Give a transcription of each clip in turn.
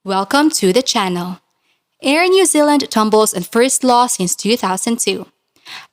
Welcome to the channel. Air New Zealand tumbles on first loss since 2002.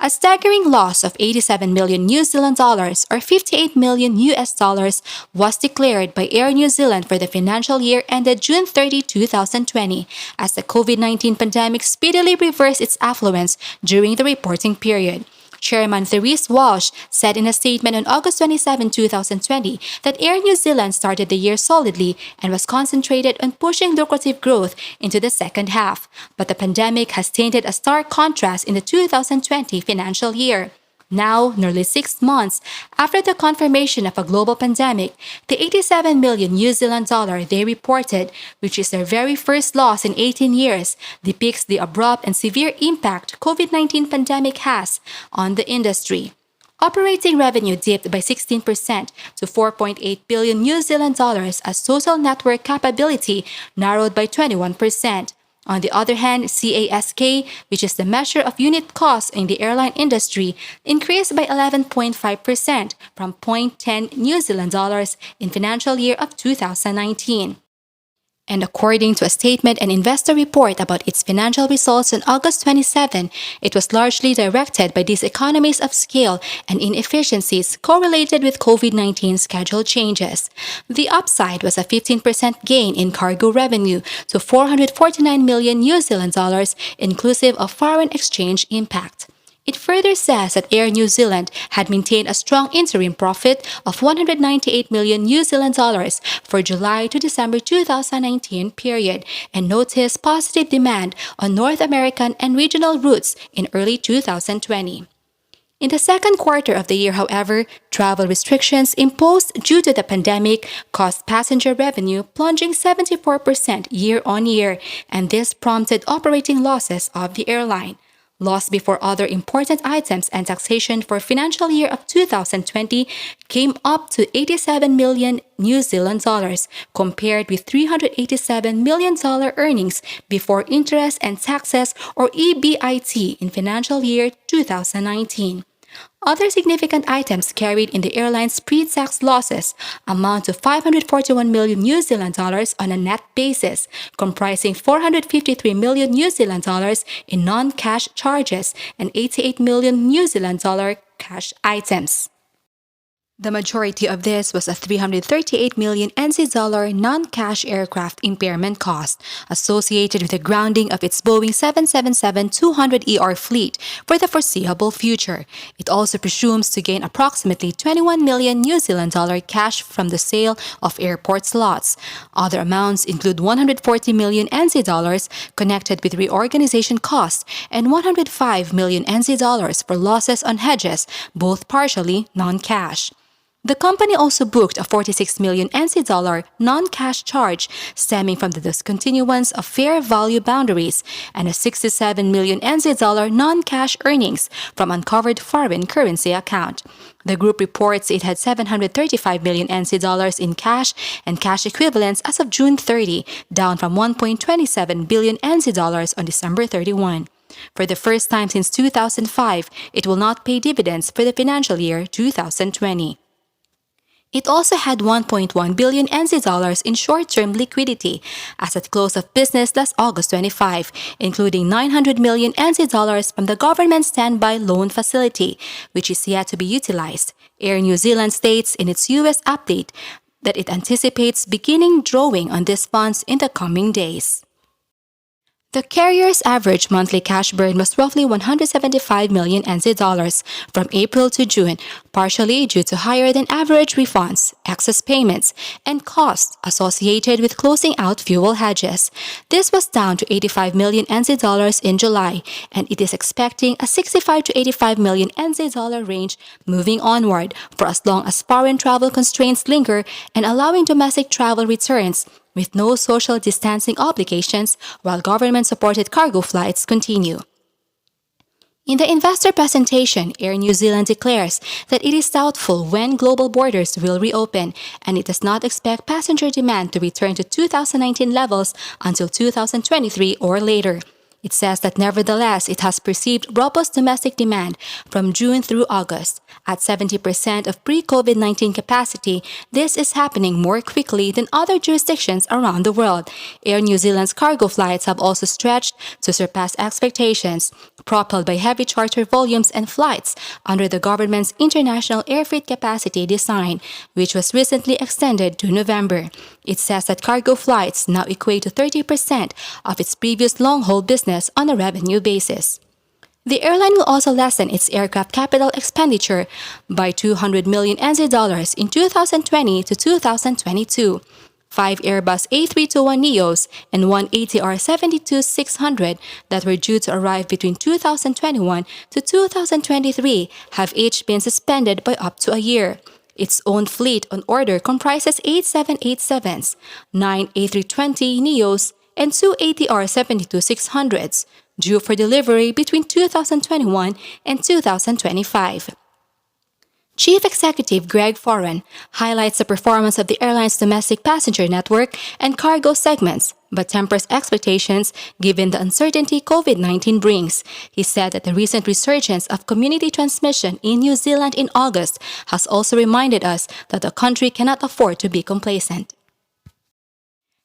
A staggering loss of 87 million New Zealand dollars or 58 million US dollars was declared by Air New Zealand for the financial year ended June 30, 2020, as the COVID-19 pandemic speedily reversed its affluence during the reporting period. Chairman Therese Walsh said in a statement on August 27, 2020, that Air New Zealand started the year solidly and was concentrated on pushing lucrative growth into the second half. But the pandemic has tainted a stark contrast in the 2020 financial year. Now, nearly 6 months after the confirmation of a global pandemic, the 87 million New Zealand dollar they reported, which is their very first loss in 18 years, depicts the abrupt and severe impact COVID-19 pandemic has on the industry. Operating revenue dipped by 16% to 4.8 billion New Zealand dollars as total network capability narrowed by 21%. On the other hand, CASK, which is the measure of unit costs in the airline industry, increased by 11.5% from 0.10 New Zealand dollars in financial year of 2019. And according to a statement and investor report about its financial results on August 27, it was largely directed by these economies of scale and inefficiencies correlated with COVID-19 schedule changes. The upside was a 15% gain in cargo revenue to 449 million New Zealand dollars, inclusive of foreign exchange impact. It further says that Air New Zealand had maintained a strong interim profit of 198 million New Zealand dollars for July to December 2019 period and noticed positive demand on North American and regional routes in early 2020. In the second quarter of the year, however, travel restrictions imposed due to the pandemic caused passenger revenue plunging 74% year-on-year, and this prompted operating losses of the airline. Loss before other important items and taxation for financial year of 2020 came up to 87 million New Zealand dollars, compared with 387 million dollar earnings before interest and taxes or EBIT in financial year 2019. Other significant items carried in the airline's pre-tax losses amount to 541 million New Zealand dollars on a net basis, comprising 453 million New Zealand dollars in non-cash charges and 88 million New Zealand dollar cash items. The majority of this was a 338 million NZ dollar non-cash aircraft impairment cost associated with the grounding of its Boeing 777-200ER fleet for the foreseeable future. It also presumes to gain approximately 21 million New Zealand dollar cash from the sale of airport slots. Other amounts include 140 million NZ dollars connected with reorganization costs and 105 million NZ dollars for losses on hedges, both partially non-cash. The company also booked a 46 million NZ dollar non-cash charge stemming from the discontinuance of fair value boundaries and a 67 million NZ dollar non-cash earnings from uncovered foreign currency account. The group reports it had 735 million NZ dollars in cash and cash equivalents as of June 30, down from 1.27 billion NZ dollars on December 31. For the first time since 2005, it will not pay dividends for the financial year 2020. It also had 1.1 billion NZ dollars in short-term liquidity as at close of business last August 25, including 900 million NZ dollars from the government standby loan facility, which is yet to be utilized. Air New Zealand states in its US update that it anticipates beginning drawing on these funds in the coming days. The carrier's average monthly cash burn was roughly 175 million NZ dollars from April to June, partially due to higher than average refunds, excess payments, and costs associated with closing out fuel hedges. This was down to 85 million NZ dollars in July, and it is expecting a 65 to 85 million NZ dollar range moving onward for as long as foreign travel constraints linger and allowing domestic travel returns, with no social distancing obligations while government-supported cargo flights continue. In the investor presentation, Air New Zealand declares that it is doubtful when global borders will reopen, and it does not expect passenger demand to return to 2019 levels until 2023 or later. It says that nevertheless, it has perceived robust domestic demand from June through August. At 70% of pre-COVID 19 capacity, this is happening more quickly than other jurisdictions around the world. Air New Zealand's cargo flights have also stretched to surpass expectations, propelled by heavy charter volumes and flights under the government's International Air Freight Capacity design, which was recently extended to November. It says that cargo flights now equate to 30% of its previous long-haul business on a revenue basis. The airline will also lessen its aircraft capital expenditure by 200 million NZ dollars in 2020 to 2022. 5 Airbus A321neos and 1 ATR 72-600 that were due to arrive between 2021 to 2023 have each been suspended by up to a year. Its own fleet on order comprises 8 787s, 9 A320neos, and 2 ATR 72-600s, due for delivery between 2021 and 2025. Chief Executive Greg Foran highlights the performance of the airline's domestic passenger network and cargo segments, but tempers expectations given the uncertainty COVID-19 brings. He said that the recent resurgence of community transmission in New Zealand in August has also reminded us that the country cannot afford to be complacent.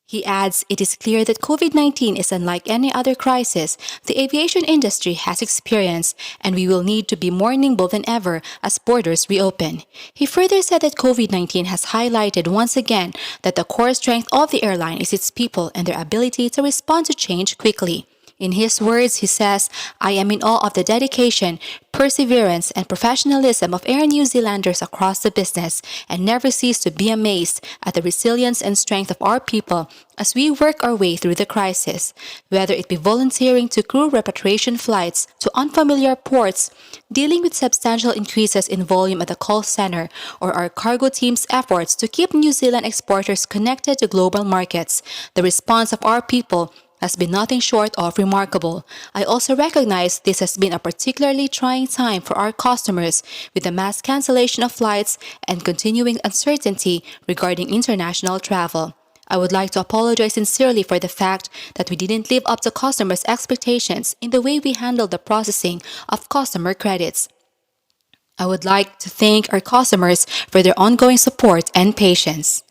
He adds, it is clear that COVID-19 is unlike any other crisis the aviation industry has experienced, and we will need to be more nimble than ever as borders reopen. He further said that COVID-19 has highlighted once again that the core strength of the airline is its people and their ability to respond to change quickly. In his words, he says, I am in awe of the dedication, perseverance, and professionalism of Air New Zealanders across the business and never cease to be amazed at the resilience and strength of our people as we work our way through the crisis. Whether it be volunteering to crew repatriation flights to unfamiliar ports, dealing with substantial increases in volume at the call center, or our cargo team's efforts to keep New Zealand exporters connected to global markets, the response of our people has been nothing short of remarkable. I also recognize this has been a particularly trying time for our customers with the mass cancellation of flights and continuing uncertainty regarding international travel. I would like to apologize sincerely for the fact that we didn't live up to customers' expectations in the way we handled the processing of customer credits. I would like to thank our customers for their ongoing support and patience.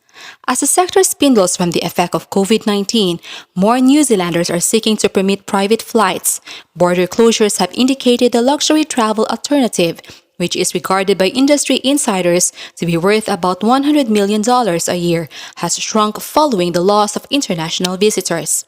As the sector spindles from the effect of COVID-19, more New Zealanders are seeking to permit private flights. Border closures have indicated the luxury travel alternative, which is regarded by industry insiders to be worth about $100 million a year, has shrunk following the loss of international visitors.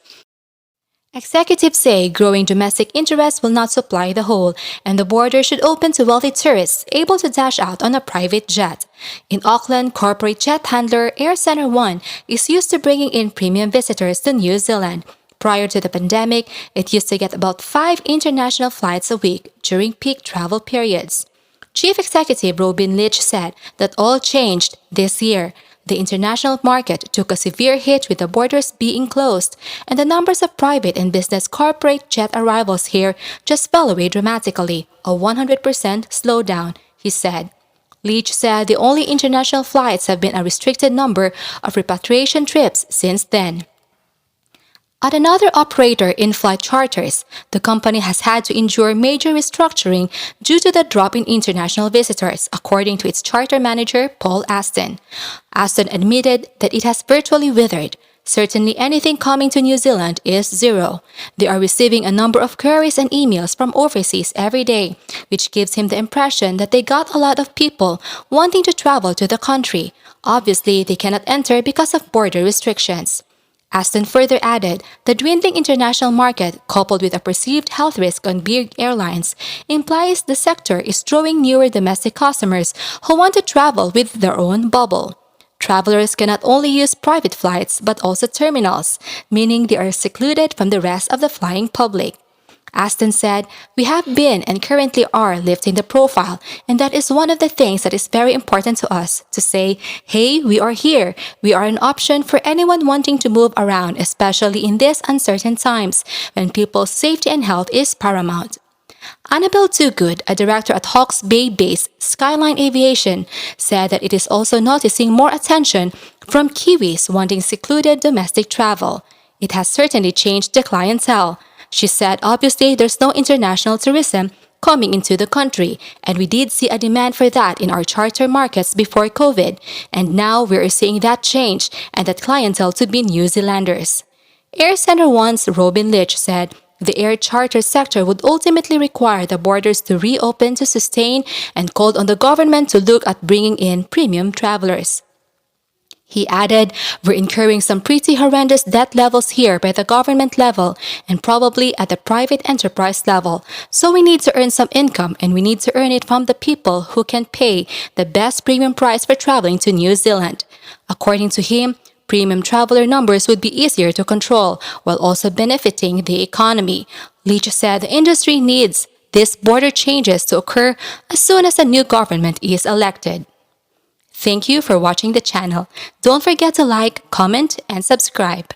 Executives say growing domestic interest will not supply the whole, and the border should open to wealthy tourists able to dash out on a private jet. In Auckland, corporate jet handler Air Center One is used to bringing in premium visitors to New Zealand. Prior to the pandemic, it used to get about 5 international flights a week during peak travel periods. Chief Executive Robin Leach said that all changed this year. The international market took a severe hit with the borders being closed, and the numbers of private and business corporate jet arrivals here just fell away dramatically, a 100% slowdown, he said. Leach said the only international flights have been a restricted number of repatriation trips since then. At another operator in-flight charters, the company has had to endure major restructuring due to the drop in international visitors, according to its charter manager, Paul Aston. Aston admitted that it has virtually withered. Certainly anything coming to New Zealand is zero. They are receiving a number of queries and emails from overseas every day, which gives him the impression that they got a lot of people wanting to travel to the country. Obviously, they cannot enter because of border restrictions. Aston further added, the dwindling international market, coupled with a perceived health risk on big airlines, implies the sector is drawing newer domestic customers who want to travel with their own bubble. Travelers can not only use private flights but also terminals, meaning they are secluded from the rest of the flying public. Aston said, we have been and currently are lifting the profile, and that is one of the things that is very important to us, to say, hey, we are here. We are an option for anyone wanting to move around, especially in these uncertain times when people's safety and health is paramount. Annabelle Toogood, a director at Hawke's Bay-based Skyline Aviation, said that it is also noticing more attention from Kiwis wanting secluded domestic travel. It has certainly changed the clientele. She said obviously there's no international tourism coming into the country, and we did see a demand for that in our charter markets before COVID, and now we're seeing that change and that clientele to be New Zealanders. Air Center One's Robin Litch said the air charter sector would ultimately require the borders to reopen to sustain and called on the government to look at bringing in premium travelers. He added, we're incurring some pretty horrendous debt levels here by the government level and probably at the private enterprise level. So we need to earn some income and we need to earn it from the people who can pay the best premium price for traveling to New Zealand. According to him, premium traveler numbers would be easier to control while also benefiting the economy. Leach said the industry needs these border changes to occur as soon as a new government is elected. Thank you for watching the channel. Don't forget to like, comment, and subscribe.